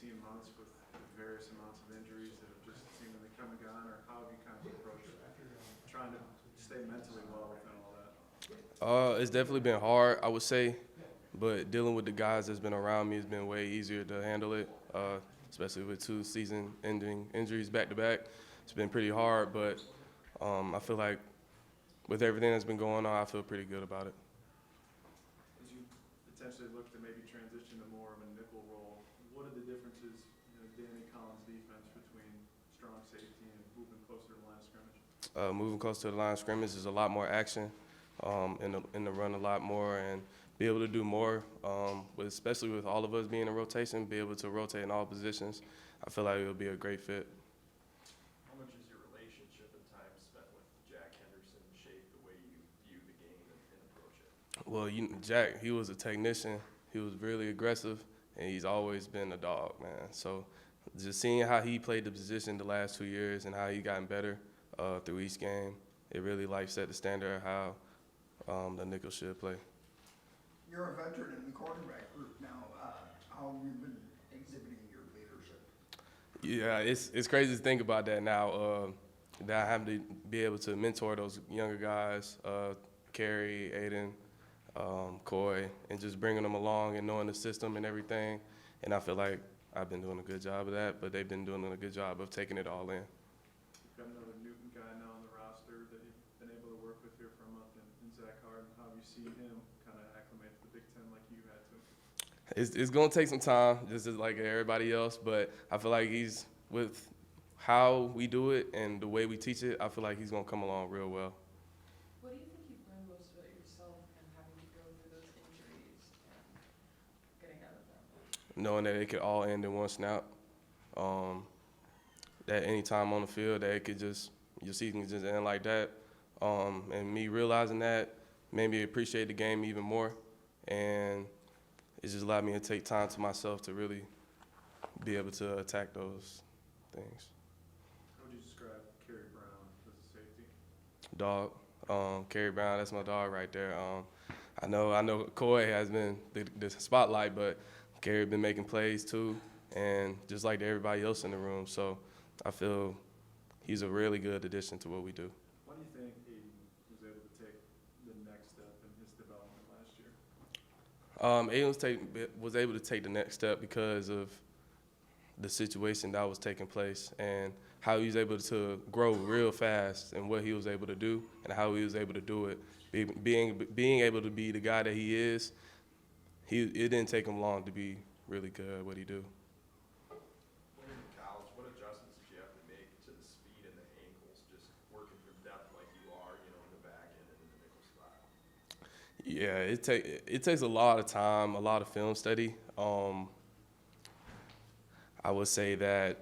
18 months with various amounts of injuries that have just seemingly come and gone, or how have you kind of approached trying to stay mentally well within all that? It's definitely been hard, I would say, but dealing with the guys that's been around me has been way easier to handle it, especially with 2 season-ending injuries back-to-back. It's been pretty hard, but I feel like with everything that's been going on, I feel pretty good about it. As you potentially look to maybe transition to more of a nickel role, what are the differences in Danny Collins' defense between strong safety and moving closer to the line of scrimmage? Moving close to the line of scrimmage is a lot more action, in the run a lot more, and be able to do more, especially with all of us being in rotation, be able to rotate in all positions. I feel like it would be a great fit. How much is your relationship and time spent with Jack Henderson shape the way you view the game and approach it? Well, Jack, he was a technician. He was really aggressive, and he's always been a dog, man. So just seeing how he played the position the last 2 years and how he gotten better through each game, it really set the standard of how the nickel should play. You're a veteran in the quarterback group now. How have you been exhibiting your leadership? Yeah, it's crazy to think about that now, that I have to be able to mentor those younger guys, Kerry, Aiden, Coy, and just bringing them along and knowing the system and everything. And I feel like I've been doing a good job of that, but they've been doing a good job of taking it all in. You've got another Newton guy now on the roster that you've been able to work with here for a month in Zach Harden. How have you seen him kind of acclimate to the Big Ten like you had to? It's going to take some time, just as like everybody else, but I feel like with how we do it and the way we teach it, I feel like he's going to come along real well. What do you think you've learned most about yourself and having to go through those injuries and getting out of them? Knowing that it could all end in one snap, that any time on the field that it could your season could just end like that, and me realizing that made me appreciate the game even more, and it just allowed me to take time to myself to really be able to attack those things. How would you describe Kerry Brown as a safety? Dog, Kerry Brown, that's my dog right there. I know Coy has been the spotlight, but Kerry been making plays too, and just like everybody else in the room. So I feel he's a really good addition to what we do. Why do you think Aiden was able to take the next step in his development last year? Aiden was able to take the next step because of the situation that was taking place and how he was able to grow real fast and what he was able to do and how he was able to do it. Being able to be the guy that he is, it didn't take him long to be really good at what he do. When in college, what adjustments did you have to make to the speed and the ankles, just working from depth like you are, in the back end and in the nickel spot? Yeah, it takes a lot of time, a lot of film study. I would say that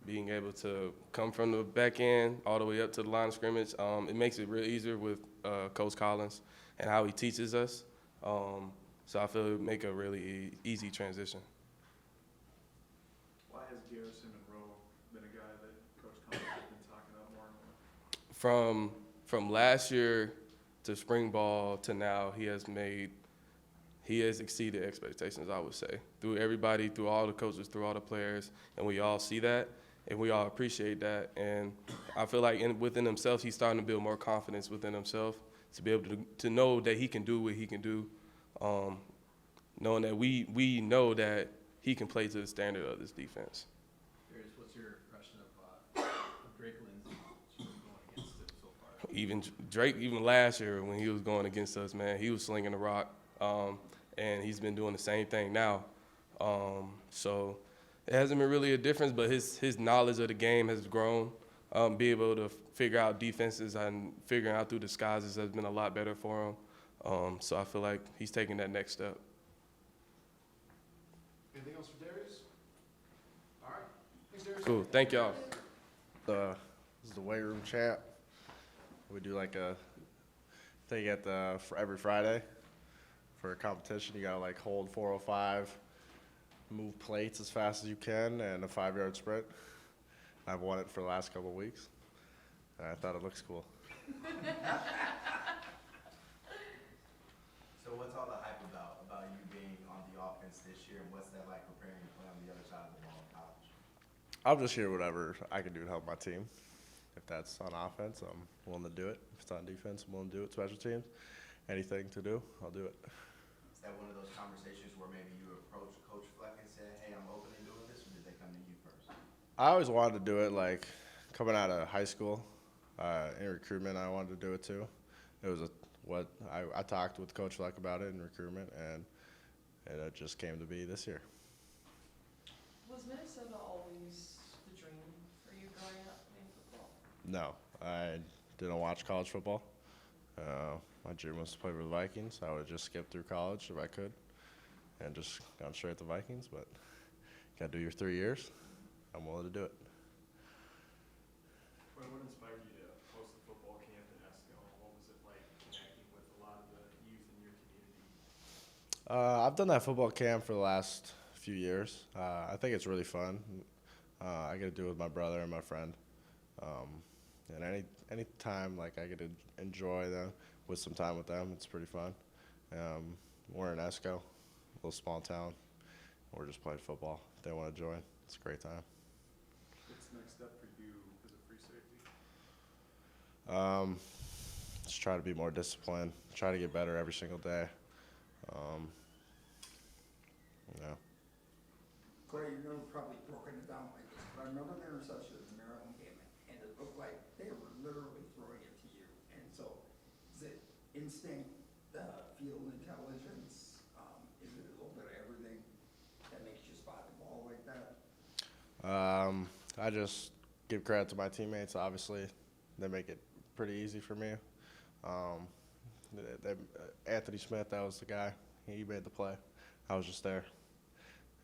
being able to come from the back end all the way up to the line of scrimmage, it makes it real easier with Coach Collins and how he teaches us. So I feel it would make a really easy transition. Why has Garrison and Rowe been a guy that Coach Collins has been talking about more and more? From last year to spring ball to now, he has exceeded expectations, I would say, through everybody, through all the coaches, through all the players, and we all see that, and we all appreciate that. And I feel like within himself, he's starting to build more confidence within himself to be able to know that he can do what he can do, knowing that we know that he can play to the standard of this defense. Darius, what's your impression of Drake Lindsay going against him so far? Even Drake, even last year when he was going against us, man, he was slinging the rock. And he's been doing the same thing now. So it hasn't been really a difference, but his knowledge of the game has grown. Be able to figure out defenses and figuring out through disguises has been a lot better for him. So I feel like he's taking that next step. Anything else for Darius? All right. Thanks, Darius. Cool. Thank y'all. This is the weight room chat. We do like a thing for every Friday. For a competition, you gotta hold 405, move plates as fast as you can, and a 5-yard sprint. I've won it for the last couple of weeks. And I thought it looks cool. So what's all the hype about you being on the offense offense this year, and what's that like preparing to play on the other side of the ball in college? I'll just hear whatever I can do to help my team. If that's on offense, I'm willing to do it. If it's on defense, I'm willing to do it. Special teams, anything to do, I'll do it. Is that one of those conversations where maybe you approach Coach Fleck and say, hey, I'm open to doing this, or did they come to you first? I always wanted to do it, like coming out of high school. In recruitment, I wanted to do it too. It was I talked with Coach Fleck about it in recruitment, and it just came to be this year. Was Minnesota always the dream for you growing up playing football? No, I didn't watch college football. My dream was to play for the Vikings. I would just skip through college if I could and just gone straight to the Vikings, but you got to do your 3 years. I'm willing to do it. What inspired you to host the football camp in Esco? What was it like connecting with a lot of the youth in your community? I've done that football camp for the last few years. I think it's really fun. I get to do it with my brother and my friend. And any time like I get to enjoy them with some time with them, it's pretty fun. We're in Esco, a little small town. We're just playing football. If they want to join, it's a great time. What's the next step for you as a free safety? Just try to be more disciplined. Try to get better every single day. Yeah. Clay, you've never probably broken it down like this, but I remember the interception in the Maryland game, and it looked like they were literally throwing it to you. And so, is it instinct, field intelligence? Is it a little bit of everything that makes you spot the ball like that? I just give credit to my teammates. Obviously, they make it pretty easy for me. Anthony Smith, that was the guy. He made the play. I was just there.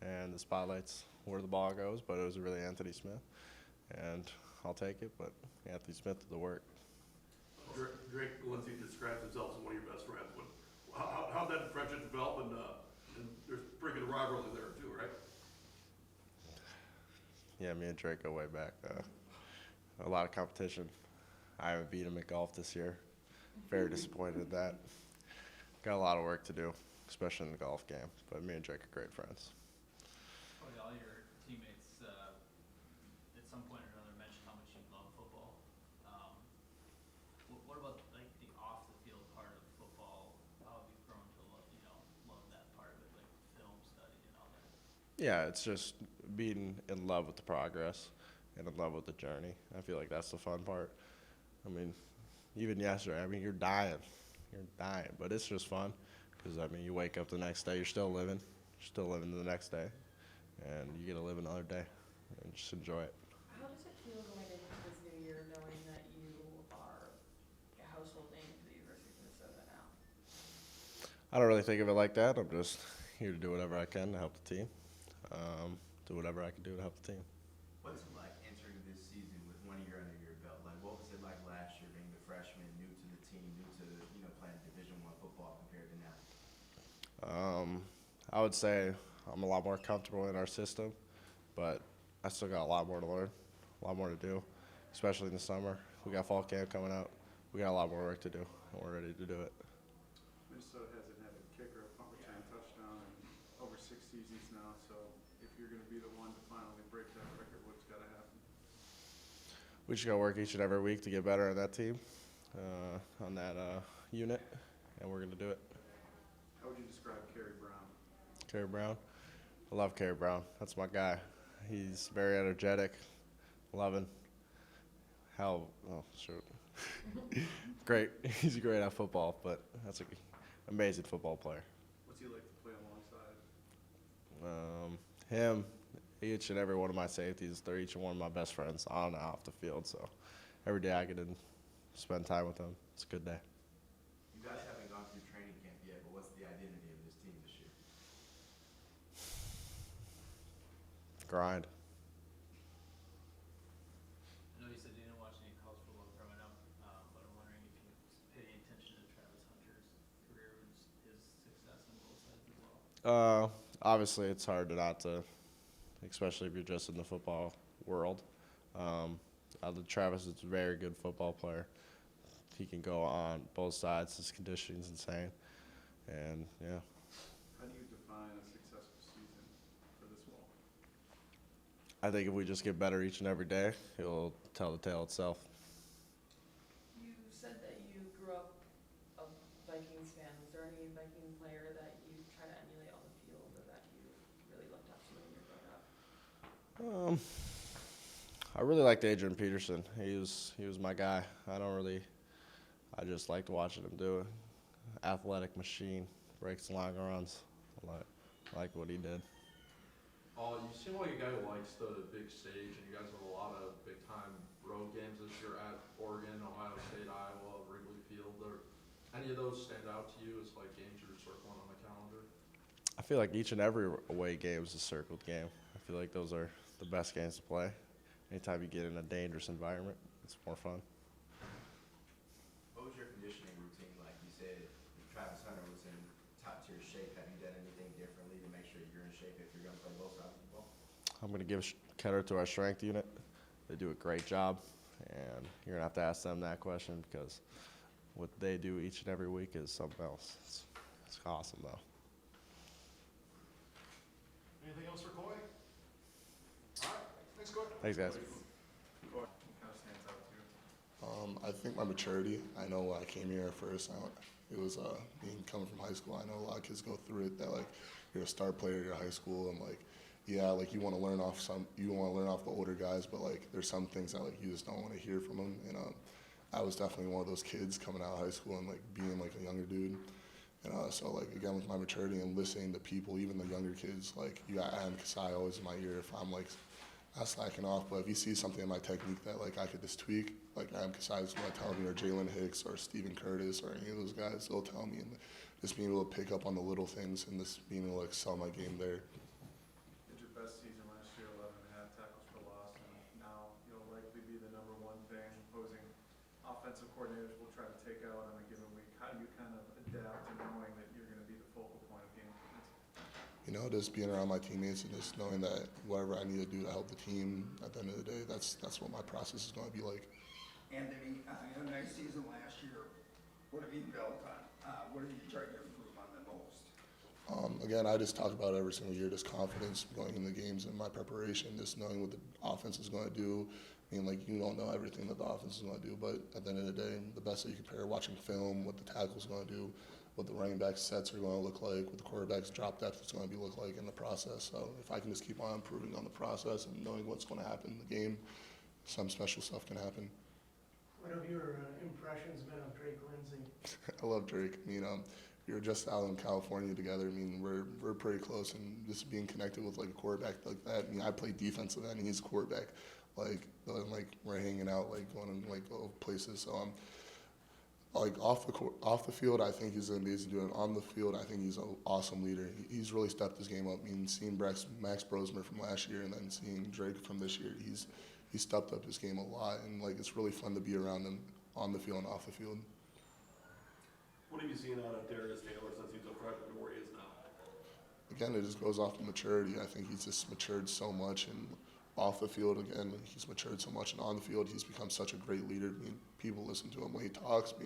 And the spotlight's where the ball goes, but it was really Anthony Smith. And I'll take it, but Anthony Smith did the work. Drake Lindsay describes himself as one of your best friends. How'd that friendship develop? And there's pretty good rivalry there too, right? Yeah, me and Drake go way back. A lot of competition. I haven't beat him at golf this year. Very disappointed at that. Got a lot of work to do, especially in the golf game. But me and Drake are great friends. Probably all your teammates at some point or another mentioned how much you love football. What about like the off the field part of football? How have you grown to love that part of it, like film study and all that? Yeah, it's just being in love with the progress and in love with the journey. I feel like that's the fun part. I mean, even yesterday, I mean, you're dying, but it's just fun because, I mean, you wake up the next day, you're still living the next day, and you get to live another day and just enjoy it. How does it feel going into this new year knowing that you are a household name for the University of Minnesota now? I don't really think of it like that. I'm just here to do whatever I can to help the team, do whatever I can do to help the team. What's it like entering this season with 1 year under your belt? Like, what was it like last year being the freshman, new to the team, new to playing Division I football compared to now? I would say I'm a lot more comfortable in our system, but I still got a lot more to learn, a lot more to do, especially in the summer. We got fall camp coming up. We got a lot more work to do, and we're ready to do it. Minnesota hasn't had a kicker, a punt return touchdown in over 6 seasons now, so if you're going to be the one to finally break that record, what's got to happen? We just got to work each and every week to get better on that team, on that unit, and we're going to do it. How would you describe Kerry Brown? Kerry Brown. I love Kerry Brown. That's my guy. He's very energetic, loving. Oh, shoot. Great. He's great at football, but that's an amazing football player. What's he like to play alongside? Him, each and every one of my safeties, they're each one of my best friends on and off the field. So every day I get to spend time with them. It's a good day. You guys haven't gone through training camp yet, but what's the identity of this team this year? Grind. I know you said you didn't watch any college football growing up, but I'm wondering if you pay any attention to Travis Hunter's career and his success on both sides as well. Obviously, it's hard not to, especially if you're just in the football world. Travis is a very good football player. He can go on both sides. His conditioning's insane. And, yeah. How do you define a successful I think if we just get better each and every day, it'll tell the tale itself. You said that you grew up a Vikings fan. Was there any Viking player that you try to emulate on the field or that you really looked up to when you were growing up? I really liked Adrian Peterson. He was my guy. I just liked watching him do it. Athletic machine, breaks long runs. I like what he did. You seem like a guy who likes the big stage, and you guys have a lot of big-time road games this year at Oregon, Ohio State, Iowa, Wrigley Field. Are any of those stand out to you as like games you're circling on the calendar? I feel like each and every away game is a circled game. I feel like those are the best games to play. Anytime you get in a dangerous environment, it's more fun. What was your conditioning routine like? You said Travis Hunter was in top-tier shape. Have you done anything differently to make sure you're in shape if you're going to play both sides of the ball? I'm going to give credit to our strength unit. They do a great job, and you're going to have to ask them that question because what they do each and every week is something else. It's awesome, though. Anything else for Coy? All right, thanks, Coy. Thanks, guys. What kind of stands out to you? I think my maturity. I know when I came here at first, it was coming from high school. I know a lot of kids go through it that like you're a star player at your high school and like yeah, like you want to learn off the older guys, but like there's some things that like you just don't want to hear from them. And I was definitely one of those kids coming out of high school and like being like a younger dude. And so like again with my maturity and listening to people, even the younger kids, like you got Adam Kasai always in my ear if I'm like not slacking off, but if you see something in my technique that like I could just tweak, like Adam Kasai is going to tell me, or Jalen Hicks or Steven Curtis or any of those guys, they'll tell me. And just being able to pick up on the little things and just being able to excel my game there. Did your best season last year, 11.5 tackles for loss, and now you'll likely be the number one thing opposing offensive coordinators will try to take out on a given week. How do you kind of adapt to knowing that you're going to be the focal point of game plans? You know, just being around my teammates and just knowing that whatever I need to do to help the team at the end of the day, that's what my process is going to be like. Anthony, you had a nice season last year. What have you built on? What have you tried to improve on the most? Again, I just talk about it every single year, just confidence going in the games and my preparation, just knowing what the offense is going to do. I mean, like, you don't know everything that the offense is going to do, but at the end of the day, the best that you compare watching film, what the tackle's going to do, what the running back sets are going to look like, what the quarterback's drop depth is going to look like in the process. So if I can just keep on improving on the process and knowing what's going to happen in the game, some special stuff can happen. What have your impressions been of Drake Lindsay? I love Drake. I mean, we were just out in California together. I mean, we're pretty close, and just being connected with like a quarterback like that. I mean, I play defensive end, and he's a quarterback. Like we're hanging out, like going in like places. So like off the field, I think he's an amazing dude. On the field, I think he's an awesome leader. He's really stepped his game up. I mean, seeing Max Brosmer from last year, and then seeing Drake from this year, he's stepped up his game a lot, and like it's really fun to be around him on the field and off the field. What have you seen out of Darius Taylor since he's a freshman to where he is now? Again, it just goes off to maturity. I think he's just matured so much, and off the field, again, he's matured so much, and on the field, he's become such a great leader. I mean, people listen to him when he talks. I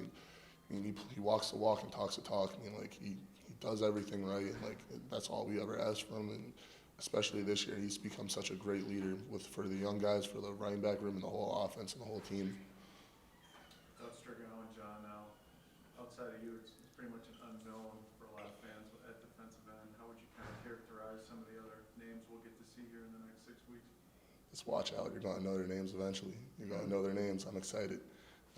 mean, he walks the walk and talks the talk. I mean, like he does everything right, and like that's all we ever asked from him. And especially this year, he's become such a great leader for the young guys, for the running back room, and the whole offense and the whole team. Without Strigano and John now, outside of you, it's pretty much an unknown for a lot of fans at defensive end. How would you kind of characterize some of the other names we'll get to see here in the next 6 weeks? Just watch out. You're going to know their names eventually. You're going to know their names. I'm excited.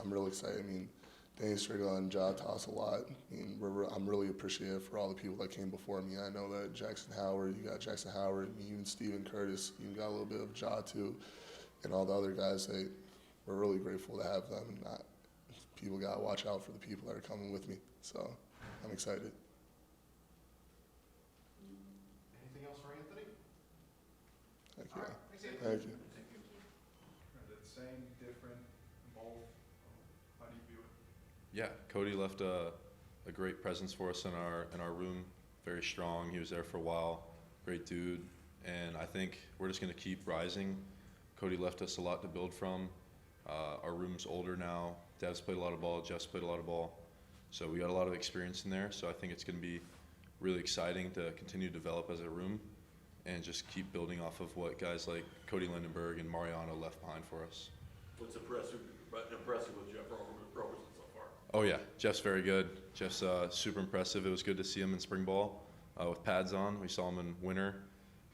I'm really excited. I mean, Danny Strickland and Ja toss a lot. I mean, I'm really appreciative for all the people that came before me. I know that Jackson Howard, you got Jackson Howard, I mean, even Steven Curtis, you got a little bit of Ja too, and all the other guys. We're really grateful to have them. And people got to watch out for the people that are coming with me. So I'm excited. Anything else for Anthony? Thank you. All right, thanks, Anthony. Thank you. Is it same, different, both? How do you view it? Yeah, Cody left a great presence for us in our room. Very strong. He was there for a while. Great dude. And I think we're just going to keep rising. Cody left us a lot to build from. Our room's older now. Dev's played a lot of ball. Jeff's played a lot of ball. So we got a lot of experience in there. So I think it's going to be really exciting to continue to develop as a room. and just keep building off of what guys like Cody Lindenberg and Mariano left behind for us. What's impressive with Jeff Roberson so far? Oh yeah, Jeff's very good. Jeff's super impressive. It was good to see him in spring ball with pads on. We saw him in winter,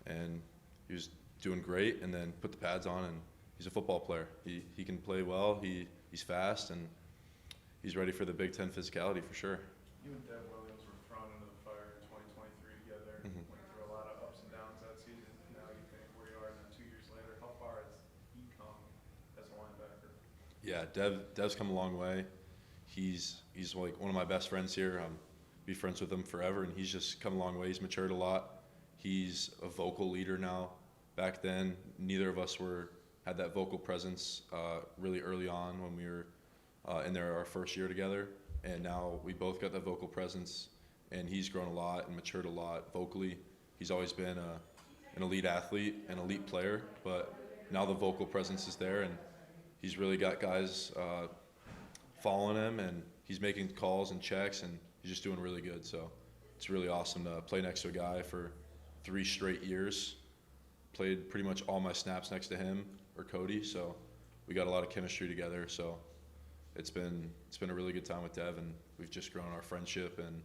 and he was doing great. And then put the pads on, and he's a football player. He can play well. He's fast, and he's ready for the Big Ten physicality for sure. You and Deb Williams were thrown into the fire in 2023 together. Mhm. Went through a lot of ups and downs that season. Now you think where you are now 2 years later. How far has he come as a linebacker? Yeah, Dev's come a long way. He's like one of my best friends here. Be friends with him forever, and he's just come a long way. He's matured a lot. He's a vocal leader now. Back then, neither of us had that vocal presence really early on when we were in there our first year together, and now we both got that vocal presence, and he's grown a lot and matured a lot vocally. He's always been an elite athlete, an elite player, but now the vocal presence is there, and he's really got guys following him, and he's making calls and checks, and he's just doing really good. So it's really awesome to play next to a guy for 3 straight years. Played pretty much all my snaps next to him or Cody, so we got a lot of chemistry together. So it's been a really good time with Dev, and we've just grown our friendship and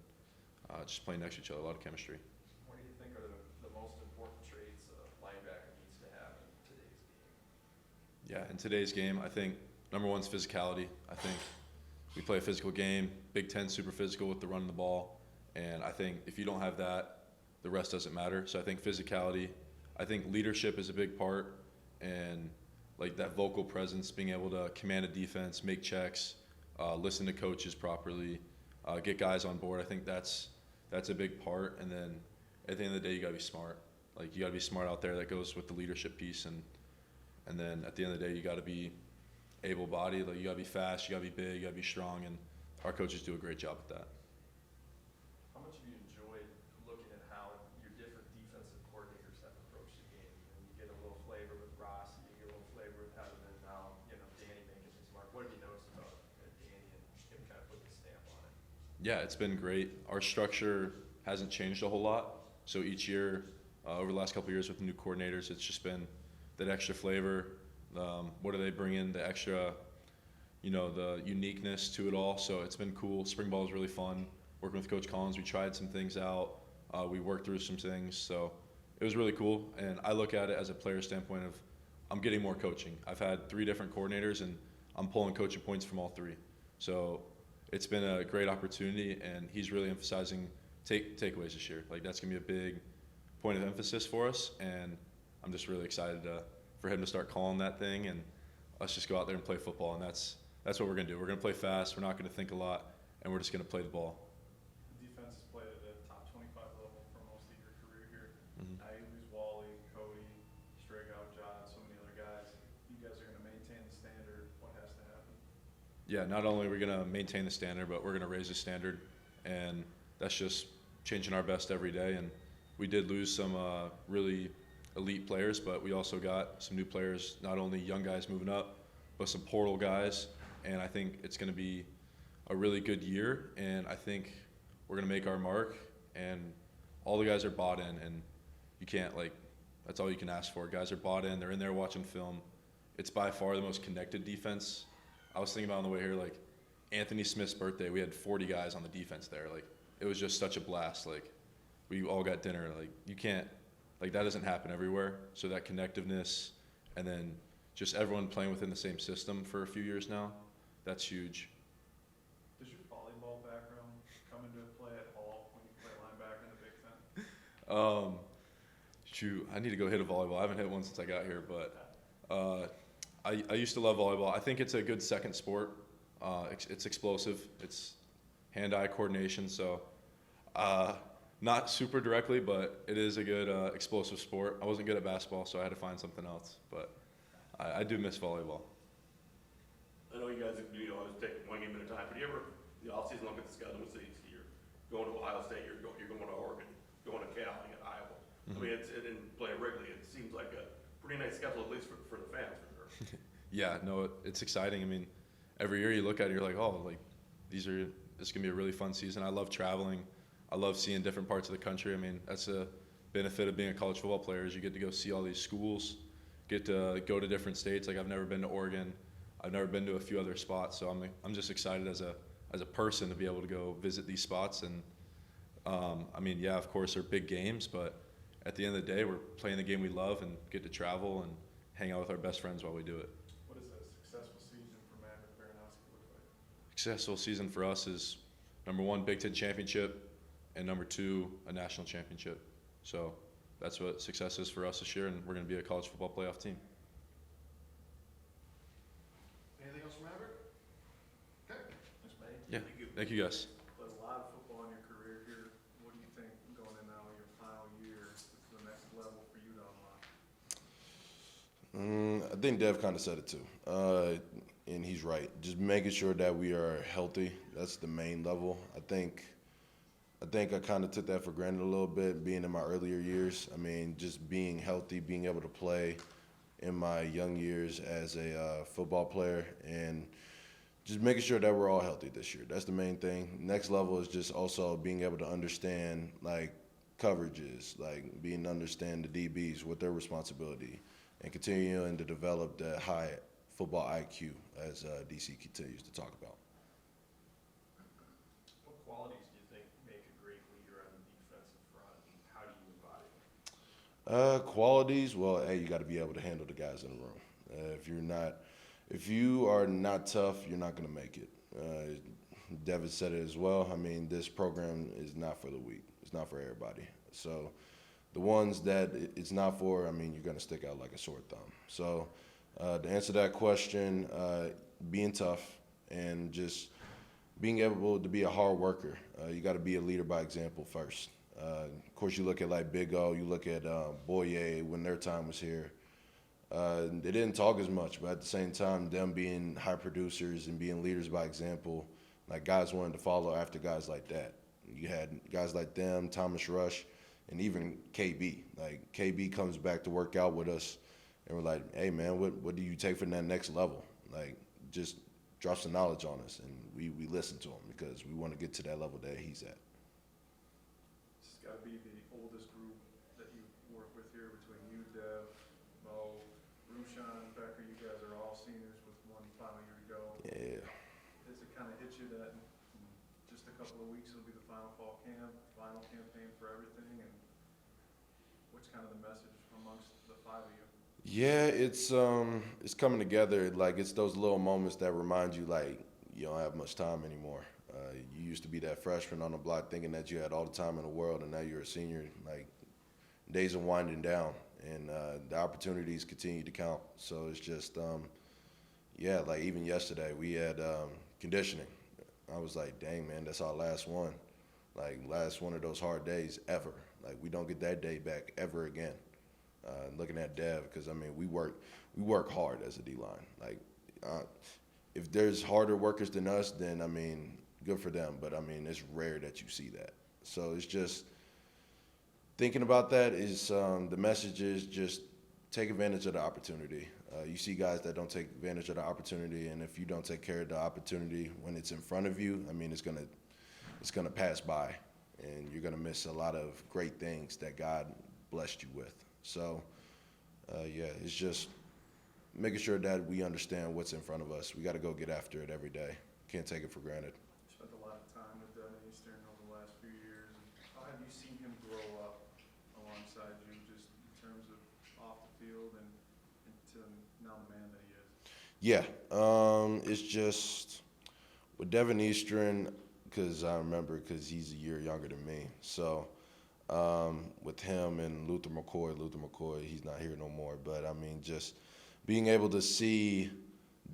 just playing next to each other, a lot of chemistry. What do you think are the most important traits a linebacker needs to have in today's game? Yeah, in today's game, I think number one is physicality. I think we play a physical game, Big Ten super physical with the run of the ball, and I think if you don't have that, the rest doesn't matter. So I think physicality. I think leadership is a big part, and like that vocal presence, being able to command a defense, make checks, listen to coaches properly, get guys on board. I think that's a big part. And then at the end of the day, you gotta be smart. Like you gotta be smart out there. That goes with the leadership piece, and then at the end of the day, you gotta be able-bodied. Like you gotta be fast, you gotta be big, you gotta be strong, and our coaches do a great job with that. How much have you enjoyed looking at how your different defensive coordinators have approached the game? And you get a little flavor with Rossi, you get a little flavor with Heaven, and now, Danny making his mark. What have you noticed about Danny and him kind of putting a stamp on it? Yeah, it's been great. Our structure hasn't changed a whole lot. So each year, over the last couple of years with new coordinators, it's just been that extra flavor. What do they bring in? The extra, the uniqueness to it all. So it's been cool. Spring ball is really fun. Working with Coach Collins, we tried some things out. We worked through some things. So it was really cool. And I look at it as a player standpoint of I'm getting more coaching. I've had 3 different coordinators, and I'm pulling coaching points from all 3. So it's been a great opportunity, and he's really emphasizing takeaways this year. Like that's gonna be a big point of emphasis for us, and I'm just really excited for him to start calling that thing, and us just go out there and play football. And that's what we're gonna do. We're gonna play fast. We're not gonna think a lot, and we're just gonna play the ball. The defense has played at the top 25 level for most of your career here. Mhm. Now you lose Wally, Cody, Strigau, John, so many other guys. You guys are going to maintain the standard. What has to happen? Yeah, not only are we gonna maintain the standard, but we're gonna raise the standard, and that's just changing our best every day. And we did lose some really elite players, but we also got some new players, not only young guys moving up, but some portal guys. And I think it's going to be a really good year, and I think we're going to make our mark, and all the guys are bought in, and you can't, that's all you can ask for. Guys are bought in. They're in there watching film. It's by far the most connected defense. I was thinking about on the way here, Anthony Smith's birthday, we had 40 guys on the defense there. It was just such a blast. We all got dinner. You can't, that doesn't happen everywhere. So that connectiveness, and then just everyone playing within the same system for a few years now, that's huge. Does your volleyball background come into play at all when you play linebacker in the Big Ten? Shoot, I need to go hit a volleyball. I haven't hit one since I got here, but I used to love volleyball. I think it's a good second sport. It's explosive. It's hand-eye coordination. So not super directly, but it is a good explosive sport. I wasn't good at basketball, so I had to find something else. But I do miss volleyball. I know you guys, always take one game at a time, but do you ever, the offseason, look at the schedule and see, you're going to Ohio State, you're going to Oregon, going to Cal, you got Iowa. Mhm. I mean, and play Wrigley, it seems like a pretty nice schedule, at least for the fans, for sure. Yeah, no, it's exciting. I mean, every year you look at it, you're like, oh, this is gonna be a really fun season. I love traveling. I love seeing different parts of the country. I mean, that's the benefit of being a college football player is you get to go see all these schools, get to go to different states. Like I've never been to Oregon, I've never been to a few other spots, so I'm just excited as a person to be able to go visit these spots. And I mean, yeah, of course they're big games, but at the end of the day, we're playing the game we love and get to travel and hang out with our best friends while we do it. What does a successful season for Maverick Baranowski look like? Successful season for us is number 1, Big Ten championship, and number 2, a national championship. So that's what success is for us this year, and we're going to be a college football playoff team. Anything else from Maverick? Okay. Thanks, Mike. Yeah, thank you guys. Played a lot of football in your career here. What do you think going in now your final year is the next level for you to unlock? I think Dev kind of said it too, and he's right. Just making sure that we are healthy, that's the main level. I think I kind of took that for granted a little bit, being in my earlier years. I mean, just being healthy, being able to play in my young years as a football player, and just making sure that we're all healthy this year. That's the main thing. Next level is just also being able to understand, like, coverages, like being to understand the DBs, what their responsibility, and continuing to develop that high football IQ as DC continues to talk about. What qualities do you think make a great leader on the defensive front, and how do you embody them? Qualities, well, hey, you got to be able to handle the guys in the room. If you are not tough, you're not going to make it. Devin said it as well. I mean, this program is not for the weak. It's not for everybody. So the ones that it's not for, I mean, you're going to stick out like a sore thumb. So to answer that question, being tough and just being able to be a hard worker. You got to be a leader by example first. Of course, you look at like Big O, you look at Boye when their time was here. They didn't talk as much, but at the same time, them being high producers and being leaders by example, like guys wanted to follow after guys like that. You had guys like them, Thomas Rush, and even KB. Like KB comes back to work out with us, and we're like, hey man, what do you take from that next level? Like just drop some knowledge on us, and we listen to him because we want to get to that level that he's at. This has got to be the oldest group that you work with here between you, Dev, Mo, Rushan, Becker. You guys are all seniors with one final year to go. Yeah. Does it kind of hit you that in just a couple of weeks it'll be the final fall camp, final campaign for everything, and what's kind of the message amongst the 5 of you? Yeah, it's coming together. Like it's those little moments that remind you like you don't have much time anymore. You used to be that freshman on the block thinking that you had all the time in the world, and now you're a senior. Like days are winding down, and the opportunities continue to count. So it's just yeah, like even yesterday we had conditioning. I was like, dang man, that's our last one. Like last one of those hard days ever. Like we don't get that day back ever again. Looking at Dev, because I mean we work hard as a D-line. Like if there's harder workers than us, then I mean good for them. But I mean it's rare that you see that. So it's just thinking about that is the message is just take advantage of the opportunity. You see guys that don't take advantage of the opportunity, and if you don't take care of the opportunity when it's in front of you, I mean it's gonna pass by, and you're gonna miss a lot of great things that God blessed you with. So, yeah, it's just making sure that we understand what's in front of us. We got to go get after it every day. Can't take it for granted. You spent a lot of time with Devin Eastern over the last few years. How have you seen him grow up alongside you, just in terms of off the field and to now the man that he is? Yeah, it's just with Devin Eastern, because I remember because he's a year younger than me. So with him and Luther McCoy, he's not here no more. But I mean, just being able to see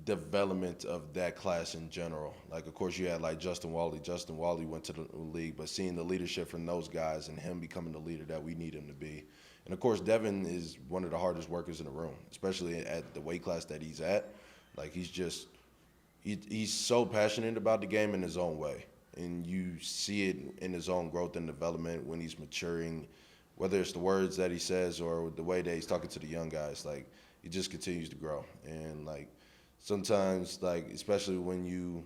development of that class in general. Like, of course, you had like Justin Wally. Justin Wally went to the league, but seeing the leadership from those guys and him becoming the leader that we need him to be. And of course, Devin is one of the hardest workers in the room, especially at the weight class that he's at. Like, he's so passionate about the game in his own way. And you see it in his own growth and development when he's maturing, whether it's the words that he says or the way that he's talking to the young guys. Like, he just continues to grow. And, like, sometimes, like, especially when you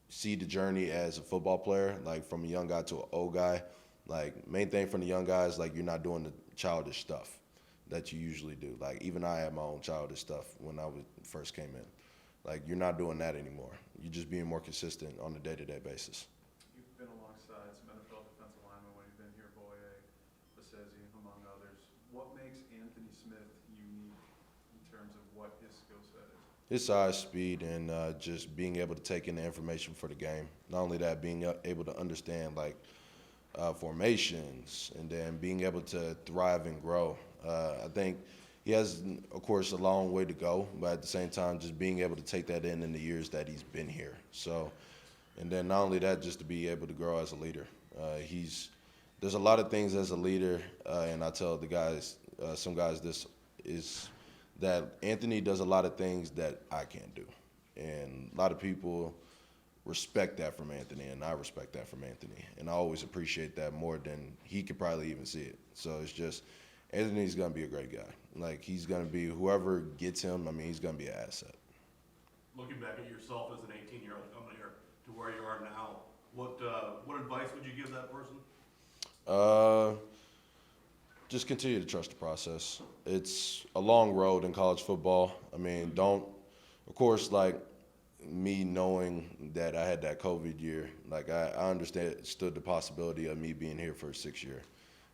see the journey as a football player, like from a young guy to an old guy, Like, main thing from the young guys, like, you're not doing the childish stuff that you usually do. Like, even I had my own childish stuff when I first came in. Like, you're not doing that anymore. You're just being more consistent on a day-to-day basis. You've been alongside some NFL defensive linemen when you've been here, Boye, Basezi, among others. What makes Anthony Smith unique in terms of what his skill set is? His size, speed, and just being able to take in the information for the game. Not only that, being able to understand, like, formations, and then being able to thrive and grow. I think he has, of course, a long way to go, but at the same time, just being able to take that in the years that he's been here. So, and then not only that, just to be able to grow as a leader. There's a lot of things as a leader, and I tell the guys, some guys, this is that Anthony does a lot of things that I can't do. And a lot of people respect that from Anthony, and I respect that from Anthony. And I always appreciate that more than he could probably even see it. So it's just, Anthony's going to be a great guy. Like, he's going to be, whoever gets him, I mean, he's going to be an asset. Looking back at yourself as an 18-year-old coming here to where you are now, what advice would you give that person? Just continue to trust the process. It's a long road in college football. I mean, of course, like, me knowing that I had that COVID year, like, I understood the possibility of me being here for a 6th year.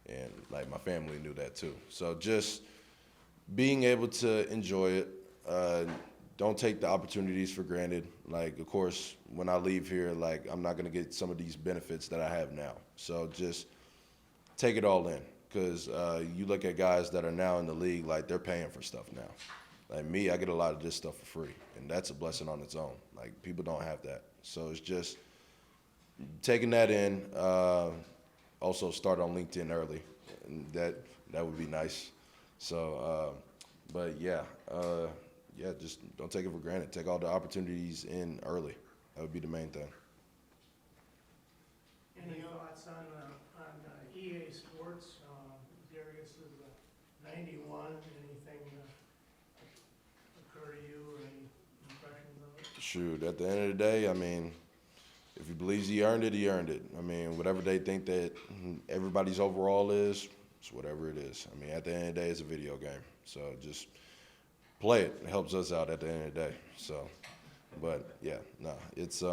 And, like, my family knew that too. So just being able to enjoy it. Don't take the opportunities for granted. Like, of course, when I leave here, like, I'm not going to get some of these benefits that I have now. So just take it all in. Because you look at guys that are now in the league, like, they're paying for stuff now. Like me, I get a lot of this stuff for free, and that's a blessing on its own. Like, people don't have that. So it's just taking that in. Also start on LinkedIn early. And that would be nice. So, but yeah, just don't take it for granted. Take all the opportunities in early. That would be the main thing. Any thoughts on EA Sports? Darius is 91. Anything occur to you or any impressions of it? Shoot, at the end of the day, I mean, if he believes he earned it, he earned it. I mean, whatever they think that everybody's overall is, it's whatever it is. I mean, at the end of the day, it's a video game. So just play it. It helps us out at the end of the day. So, but yeah, no, it's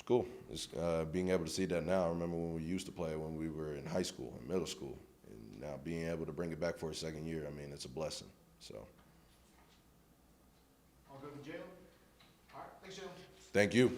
cool. It's being able to see that now. I remember when we used to play it when we were in high school and middle school. And now being able to bring it back for a 2nd year, I mean, it's a blessing. So. I'll go to Jalen. All right, thanks, Jalen. Thank you.